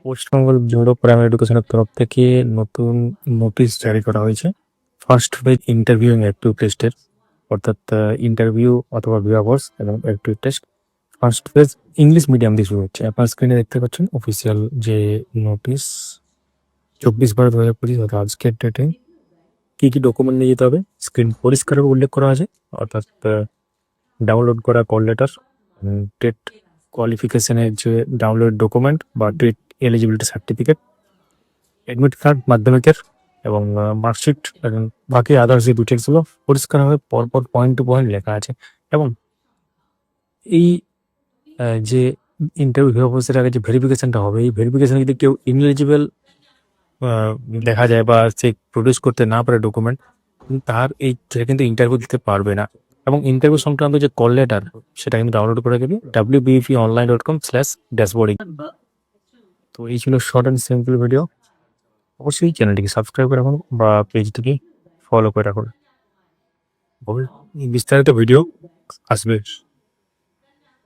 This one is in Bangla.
পশ্চিমবঙ্গ ব্যুরো অফ প্রাইমারি এডুকেশনের তরফ থেকে নতুন নোটিশ জারি করা হয়েছে ফার্স্ট ফেজ ইন্টারভিউ অ্যাপটিভ টেস্টের, অর্থাৎ ইন্টারভিউ অথবা ভিভাবস এবং aptitude test first phase English medium দিয়ে শুরু হচ্ছে। আপনার স্ক্রিনে দেখতে পাচ্ছেন অফিসিয়াল যে নোটিশ 24/12/2025 অর্থাৎ আজকের ডেটে কী কী ডকুমেন্ট নিয়ে যেতে হবে স্ক্রিন পরিষ্কারভাবে উল্লেখ করা আছে। অর্থাৎ ডাউনলোড করা কল লেটার, টেট কোয়ালিফিকেশনের যে ডাউনলোড ডকুমেন্ট বা TET eligibility certificate, admit card মাধ্যমিকের এবং মার্কশিট এবং বাকি আদার্স যে ডিটেলসগুলো পরিষ্কারভাবে পরপর পয়েন্ট টু পয়েন্ট লেখা আছে। এবং এই যে ইন্টারভিউ অফিসের আগে যে ভেরিফিকেশনটা হবে, এই ভেরিফিকেশনে যদি কেউ ইনএলিজিবল দেখা যায় বা সে প্রডিউস করতে না পারে ডকুমেন্ট, তার সে কিন্তু ইন্টারভিউ দিতে পারবে না। এবং ইন্টারভিউ সংক্রান্ত যে কল লেটার সেটা কিন্তু ডাউনলোড করে দেবে wbponline.com/dashboarding। তো এই ছিল শর্ট অ্যান্ড সিম্পল ভিডিও। অবশ্যই চ্যানেলটিকে সাবস্ক্রাইব করে রাখুন বা পেজটিকে ফলো করে রাখুন। বিস্তারিত ভিডিও আসবে।